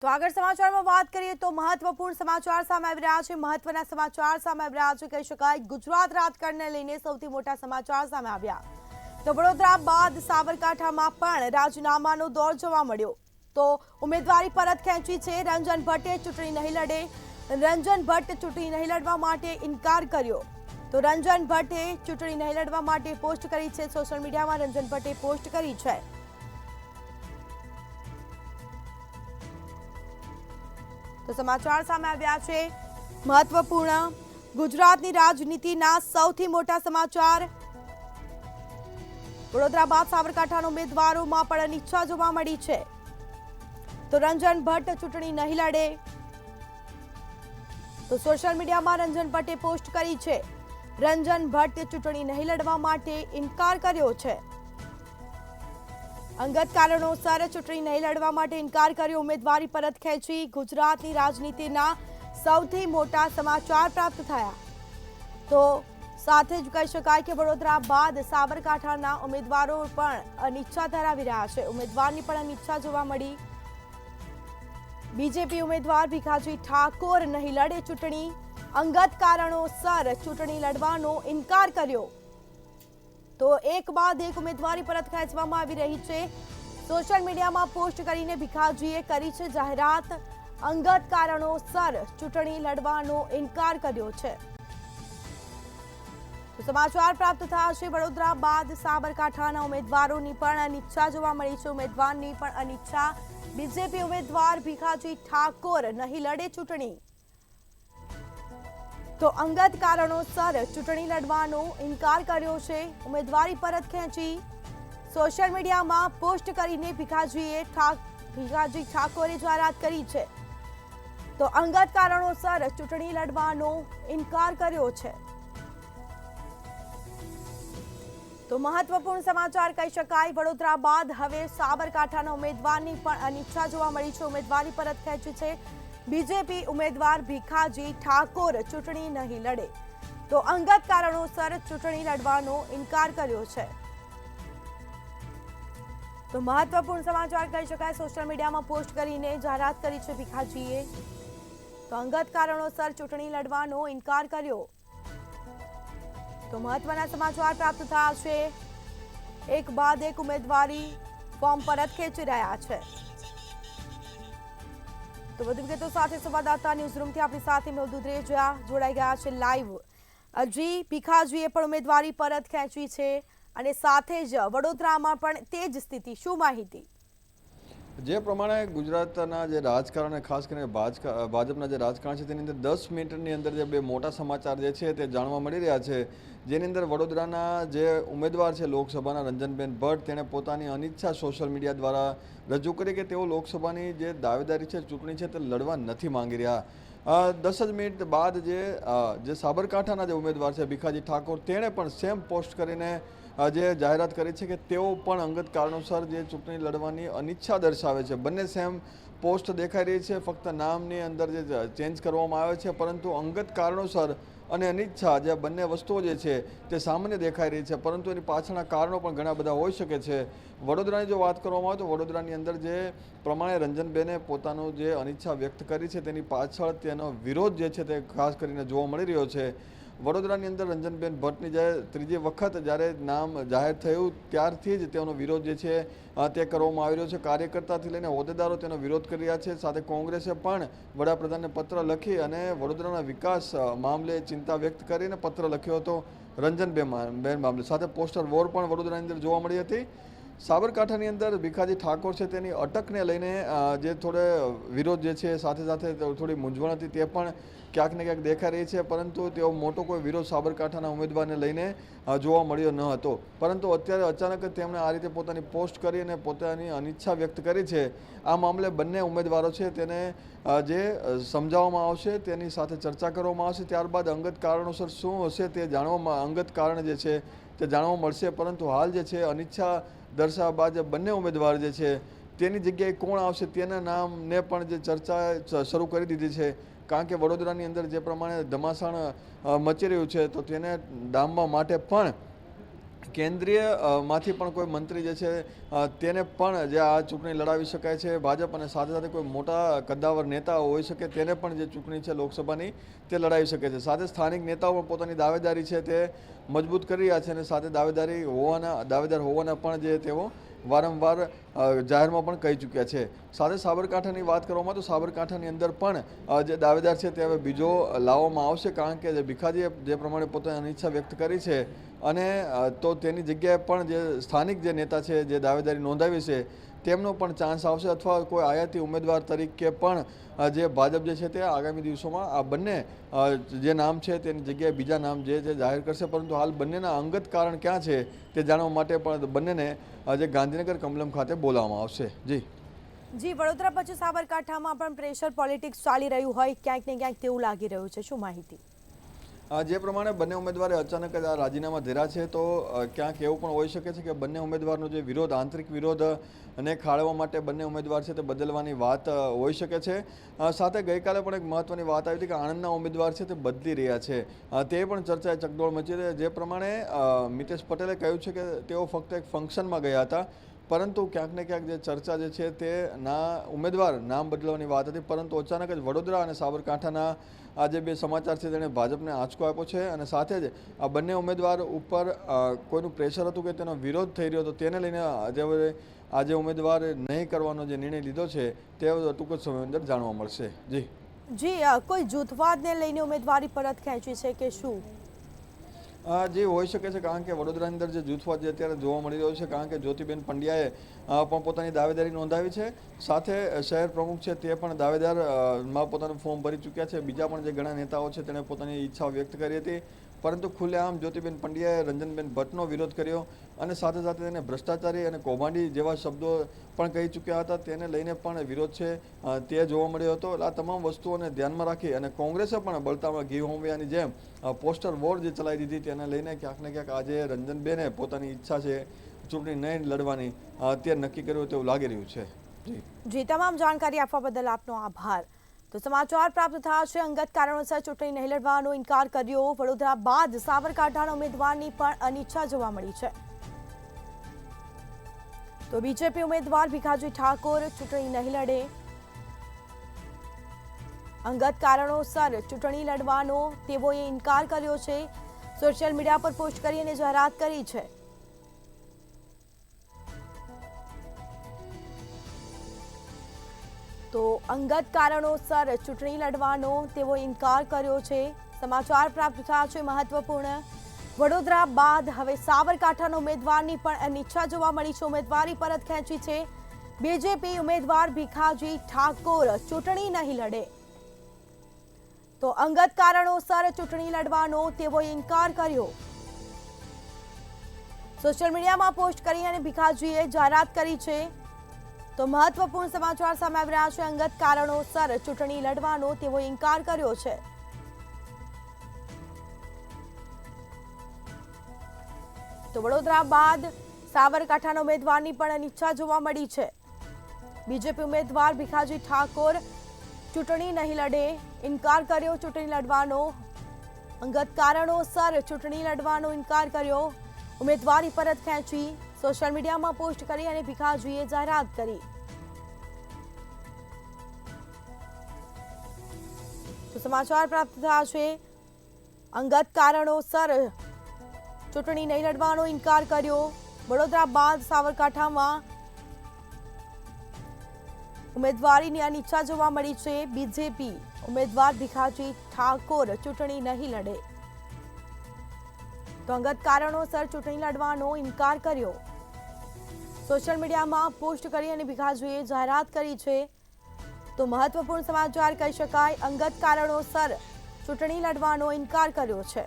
તો આગળ સમાચારમાં વાત કરીએ તો મહત્વપૂર્ણ સમાચાર સામે આવી રહ્યા છે। મહત્વના સમાચાર સામે આવી રહ્યા છે, કહી શકાય ગુજરાત રાજકારણને લઈને સૌથી મોટા સમાચાર સામે આવ્યા। તો વડોદરા બાદ સાબરકાંઠામાં પણ રાજીનામાનો દોર જોવા મળ્યો। તો ઉમેદવારી પરત ખેંચી છે। રંજન ભટ્ટે ચૂંટણી નહીં લડે। રંજન ભટ્ટ ચૂંટણી નહીં લડવા માટે ઇનકાર કર્યો। તો રંજન ભટ્ટે ચૂંટણી નહીં લડવા માટે પોસ્ટ કરી છે। સોશિયલ મીડિયામાં રંજન ભટ્ટે પોસ્ટ કરી છે। તો સમાચાર સામે આવ્યા છે મહત્વપૂર્ણ ગુજરાતની રાજનીતિના સૌથી મોટા સમાચાર। વડોદરા બાદ સાબરકાંઠાના ઉમેદવારોમાં પણ અનિચ્છા જોવા મળી છે। તો રંજન ભટ્ટ ચૂંટણી નહીં લડે। તો સોશિયલ મીડિયામાં રંજન ભટ્ટે પોસ્ટ કરી છે। રંજન ભટ્ટે ચૂંટણી નહીં લડવા માટે ઇનકાર કર્યો છે। અંગત કારણોસર ચૂંટણી નહીં લડવા માટે ઇનકાર કર્યો। ઉમેદવારી પરત ખેંચી। ગુજરાતની રાજનીતિના સૌથી મોટા સમાચાર પ્રાપ્ત થયા। તો સાથે જ કહી શકાય કે વડોદરા બાદ સાબરકાંઠાના ઉમેદવારો પણ અનિચ્છા ધરાવી રહ્યા છે। ઉમેદવારની પણ અનિચ્છા જોવા મળી। બીજેપી ઉમેદવાર ભીખાજી ઠાકોર નહીં લડે ચૂંટણી। અંગત કારણોસર ચૂંટણી લડવાનો ઇનકાર કર્યો। તો એક બાદ એક ઉમેદવારી પરત ખેંચવામાં આવી રહી છે। સોશિયલ મીડિયામાં પોસ્ટ કરીને ભીખાજીએ કરી છે જાહેરાત। અંગત કારણોસર ચૂંટણી લડવાનો ઇનકાર કર્યો છે। તો સમાચાર પ્રાપ્ત થયા છે વડોદરા બાદ સાબરકાંઠાના ઉમેદવારોની પણ અનિચ્છા જોવા મળી છે। ઉમેદવારની પણ અનિચ્છા। બીજેપી ઉમેદવાર ભીખાજી ઠાકોર નહીં લડે ચૂંટણી। તો અંગત કારણોસર ચૂંટણી લડવાનો ઇનકાર કર્યો છે। ઉમેદવારી પરત ખેંચી। સોશિયલ મીડિયામાં પોસ્ટ કરીને ભીખાજી ઠાકોરે જાહેરાત કરી છે। તો અંગત કારણોસર ચૂંટણી લડવાનો ઇનકાર કર્યો છે। તો મહત્વપૂર્ણ સમાચાર કહી શકાય। વડોદરા બાદ હવે સાબરકાંઠાના ઉમેદવારની પણ અનિચ્છા જોવા મળી છે। ઉમેદવારી પરત ખેંચી છે। બીજેપી ઉમેદવાર ભીખાજી ઠાકોર ચૂંટણી નહીં લડે। તો અંગત કારણોસર ચૂંટણી લડવાનો ઇનકાર કર્યો છે। તો મહત્વપૂર્ણ સમાચાર કહી શકાય। સોશિયલ મીડિયામાં પોસ્ટ કરીને જાહેરાત કરી છે ભીખાજીએ। તો અંગત કારણોસર ચૂંટણી લડવાનો ઇનકાર કર્યો। તો મહત્વના સમાચાર પ્રાપ્ત થયા છે। એક બાદ એક ઉમેદવારી ફોર્મ પરત ખેંચી રહ્યા છે। તો વધુ વિગતો સાથે સંવાદદાતા ન્યૂઝ રૂમથી આપણી સાથે મેહુલ દુધરેજા જોડાઈ ગયા છે લાઈવ। જી ભીખાજીએ પણ ઉમેદવારી પરત ખેંચી છે અને સાથે જ વડોદરામાં પણ તે જ સ્થિતિ, શું માહિતી? જે પ્રમાણે ગુજરાતના જે રાજકારણ, ખાસ કરીને ભાજપના જે રાજકારણ છે તેની અંદર 10 મિનિટની અંદર જે બે મોટા સમાચાર જે છે તે જાણવા મળી રહ્યા છે। જેની અંદર વડોદરાના જે ઉમેદવાર છે લોકસભાના રંજનબેન ભટ્ટ, તેણે પોતાની અનિચ્છા સોશિયલ મીડિયા દ્વારા રજૂ કરી કે તેઓ લોકસભાની જે દાવેદારી છે, ચૂંટણી છે તે લડવા નથી માંગી રહ્યા। 10 જ મિનિટ બાદ જે સાબરકાંઠાના જે ઉમેદવાર છે ભીખાજી ઠાકોર, તેણે પણ સેમ પોસ્ટ કરીને જે જાહેરાત કરી છે કે તેઓ પણ અંગત કારણોસર જે ચૂંટણી લડવાની અનિચ્છા દર્શાવે છે। બંને સેમ પોસ્ટ દેખાઈ રહી છે। ફક્ત નામની અંદર જે ચેન્જ કરવામાં આવે છે, પરંતુ અંગત કારણોસર અને અનિચ્છા જે બંને વસ્તુઓ જે છે તે સામાન્ય દેખાઈ રહી છે, પરંતુ એની પાછળના કારણો પણ ઘણા બધા હોઈ શકે છે। વડોદરાની જો વાત કરવામાં આવે તો વડોદરાની અંદર જે પ્રમાણે રંજનબેને પોતાનું જે અનિચ્છા વ્યક્ત કરી છે તેની પાછળ તેનો વિરોધ જે છે તે ખાસ કરીને જોવા મળી રહ્યો છે। વડોદરાની અંદર રંજનબેન ભટ્ટની જ્યારે ત્રીજી વખત જ્યારે નામ જાહેર થયું ત્યારથી જ તેનો વિરોધ જે છે તે કરવામાં આવી રહ્યો છે। કાર્યકર્તાથી લઈને હોદ્દેદારો તેનો વિરોધ કરી રહ્યા છે। સાથે કોંગ્રેસે પણ વડાપ્રધાનને પત્ર લખી અને વડોદરાના વિકાસ મામલે ચિંતા વ્યક્ત કરીને પત્ર લખ્યો હતો રંજનબેન મામલે। સાથે પોસ્ટર વોર પણ વડોદરાની અંદર જોવા મળી હતી। સાબરકાંઠાની અંદર ભીખાજી ઠાકોર છે તેની અટકને લઈને જે થોડે વિરોધ જે છે, સાથે સાથે થોડી મૂંઝવણ હતી, તે પણ ક્યાંક ને ક્યાંક દેખાઈ રહી છે, પરંતુ તેઓ મોટો કોઈ વિરોધ સાબરકાંઠાના ઉમેદવારને લઈને જોવા મળ્યો ન હતો। પરંતુ અત્યારે અચાનક જ તેમણે આ રીતે પોતાની પોસ્ટ કરી અને પોતાની અનિચ્છા વ્યક્ત કરી છે। આ મામલે બંને ઉમેદવારો છે તેને જે સમજાવવામાં આવશે, તેની સાથે ચર્ચા કરવામાં આવશે। ત્યારબાદ અંગત કારણોસર શું હશે તે અંગત કારણ જે છે તે જાણવા મળશે। પરંતુ હાલ જે છે અનિચ્છા દર્શાવ્યા બાદ બંને ઉમેદવાર જે છે તેની જગ્યાએ કોણ આવશે તેના નામને પણ જે ચર્ચા શરૂ કરી દીધી છે। કારણ કે વડોદરાની અંદર જે પ્રમાણે ધમાસાણ મચી રહ્યું છે, તો તેને ડામવા માટે પણ કેન્દ્રીય માંથી પણ કોઈ મંત્રી જે છે તેને પણ જે આ ચૂંટણી લડાવી શકાય છે ભાજપ, અને સાથે સાથે કોઈ મોટા કદ્દાવર નેતા હોઈ શકે તેને પણ જે ચૂંટણી છે લોકસભાની તે લડાવી શકે છે. સાથે સ્થાનિક નેતાઓ પણ પોતાની દાવેદારી છે તે મજબૂત કરી રહ્યા છે, અને સાથે દાવેદાર હોવાના પણ જે તેઓ વારંવાર જાહેરમાં પણ કહી ચૂક્યા છે. સાથે સાબરકાંઠાની વાત કરવામાં તો સાબરકાંઠાની અંદર પણ જે દાવેદાર છે તે હવે બીજો લાવવામાં આવશે, કારણ કે જે ભીખાજીએ જે પ્રમાણે પોતાની અનિચ્છા વ્યક્ત કરી છે અને તો તેની જગ્યાએ પણ જે સ્થાનિક જે નેતા છે જે દાવેદારી નોંધાવી છે તેમનો પણ ચાન્સ આવશે, અથવા કોઈ આયાતી ઉમેદવાર તરીકે પણ જે ભાજપ જે છે તે આગામી દિવસોમાં આ બંને જે નામ છે તેની જગ્યાએ બીજા નામ જે જાહેર કરશે. પરંતુ હાલ બંનેના અંગત કારણ ક્યાં છે તે જાણવા માટે પણ બંનેને જે ગાંધીનગર કમલમ ખાતે બોલાવવામાં આવશે. જી, વડોદરા પછી સાબરકાંઠામાં પણ પ્રેશર પોલિટિક્સ ચાલી રહ્યું હોય ક્યાંક ને ક્યાંક તેવું લાગી રહ્યું છે, શું માહિતી? જે પ્રમાણે બંને ઉમેદવારે અચાનક જ આ રાજીનામા ધર્યા છે, તો ક્યાંક એવું પણ હોઈ શકે છે કે બંને ઉમેદવારનો જે વિરોધ, આંતરિક વિરોધ અને ખાળવા માટે બંને ઉમેદવાર છે તે બદલવાની વાત હોઈ શકે છે. સાથે ગઈકાલે પણ એક મહત્વની વાત આવી હતી કે આણંદના ઉમેદવાર છે તે બદલી રહ્યા છે, તે પણ ચર્ચાએ ચકડોળ મચી રહી. જે પ્રમાણે મિતેશ પટેલે કહ્યું છે કે તેઓ ફક્ત એક ફંક્શનમાં ગયા હતા, પરંતુ ક્યાંક ને ક્યાંક જે ચર્ચા જે છે તે ઉમેદવાર નામ બદલવાની વાત હતી, પરંતુ અચાનક જ વડોદરા અને સાબરકાંઠાના આ જે બે સમાચાર છે તેણે ભાજપને આંચકો આપ્યો છે, અને સાથે જ આ બંને ઉમેદવાર ઉપર કોઈનું પ્રેશર હતું કે તેનો વિરોધ થઈ રહ્યો હતો, તેને લઈને આજે ઉમેદવાર નહીં કરવાનો જે નિર્ણય લીધો છે તે ટૂંક જ સમયની અંદર જાણવા મળશે. કોઈ જૂથવાદને લઈને ઉમેદવારી પરત ખેંચી છે કે શું? જે હોઈ શકે છે, કારણ કે વડોદરાની અંદર જે જૂથવાદ જે અત્યારે જોવા મળી રહ્યો છે, કારણ કે જ્યોતિબેન પંડ્યાએ પણ પોતાની દાવેદારી નોંધાવી છે, સાથે શહેર પ્રમુખ છે તે પણ દાવેદારમાં પોતાનું ફોર્મ ભરી ચૂક્યા છે. બીજા પણ જે ઘણા નેતાઓ છે તેણે પોતાની ઈચ્છાઓ વ્યક્ત કરી હતી, પરંતુ ખુલ્લેઆમ જ્યોતિબેન પંડ્યાએ રંજનબેન ભટ્ટનો વિરોધ કર્યો, અને સાથે સાથે તેને ભ્રષ્ટાચારી અને કૌભાંડી જેવા શબ્દો પણ કહી ચૂક્યા હતા. તેને લઈને પણ વિરોધ છે તે જોવા મળ્યો હતો. આ તમામ વસ્તુઓને ધ્યાનમાં રાખી અને કોંગ્રેસે પણ બળતામાં ઘી હોમિયાની જેમ પોસ્ટર વોર જે ચલાવી દીધી, તેને લઈને ક્યાંક ને ક્યાંક આજે રંજનબેને પોતાની ઈચ્છા છે ચૂંટણી નહીં લડવાની તે નક્કી કર્યું તેવું લાગી રહ્યું છે. જી, તમામ જાણકારી આપવા બદલ આપનો આભાર. તો સમાચાર પ્રાપ્ત થયા છે અંગત કારણોસર ચૂંટણી નહીં લડવાનો ઇનકાર કર્યો. વડોદરા બાદ સાબરકાંઠાના ઉમેદવારની પણ અનિચ્છા જોવા મળી છે. તો બીજેપી ઉમેદવાર ભીખાજી ઠાકોર ચૂંટણી નહીં લડે. અંગત કારણોસર ચૂંટણી લડવાનો તેઓએ ઇનકાર કર્યો છે. સોશિયલ મીડિયા પર પોસ્ટ કરી અને જાહેરાત કરી છે. તો અંગત કારણોસર ચૂંટણી લડવાનો તેવો ઇનકાર કર્યો છે. સમાચાર પ્રાપ્ત થયા છે મહત્વપૂર્ણ. વડોદરા બાદ હવે સાબરકાંઠાના ઉમેદવારની પણ અનિચ્છા જોવા મળી છે. ઉમેદવારી પરત ખેંચી છે. બીજેપી ઉમેદવાર ભીખાજી ઠાકોર ચૂંટણી નહીં લડે. તો અંગત કારણોસર ચૂંટણી લડવાનો તેવો ઇનકાર કર્યો. સોશિયલ મીડિયામાં પોસ્ટ કરી અને ભીખાજીએ જાહેરાત કરી છે. તો મહત્વપૂર્ણ સમાચાર સામે આવી રહ્યા છે. અંગત કારણોસર ચૂંટણી લડવાનો તેવો ઇનકાર કર્યો છે. તો વડોદરા બાદ સાબરકાંઠાના ઉમેદવારની પણ અનિચ્છા જોવા મળી છે. બીજેપી ઉમેદવાર ભીખાજી ઠાકોર ચૂંટણી નહીં લડે, ઇનકાર કર્યો ચૂંટણી લડવાનો. અંગત કારણોસર ચૂંટણી લડવાનો ઇનકાર કર્યો. ઉમેદવારી પરત ખેંચી. સોશિયલ મીડિયામાં પોસ્ટ કરી અને ભીખાજીએ જાહેરાત કરી. તો સમાચાર પ્રાપ્ત થયા છે. અંગત કારણોસર ચૂંટણી નહીં લડવાનો ઇનકાર કર્યો. વડોદરા બાદ સાબરકાંઠામાં ઉમેદવારીની અનિચ્છા જોવા મળી છે. બીજેપી ઉમેદવાર ભીખાજી ઠાકોર ચૂંટણી નહીં લડે. તો અંગત કારણોસર ચૂંટણી લડવાનો ઇનકાર કર્યો. સોશિયલ મીડિયામાં પોસ્ટ કરી અને ભીખાજીએ જાહેરાત કરી છે. તો મહત્વપૂર્ણ સમાચાર કહી શકાય. અંગત કારણોસર ચૂંટણી લડવાનો ઇનકાર કર્યો છે.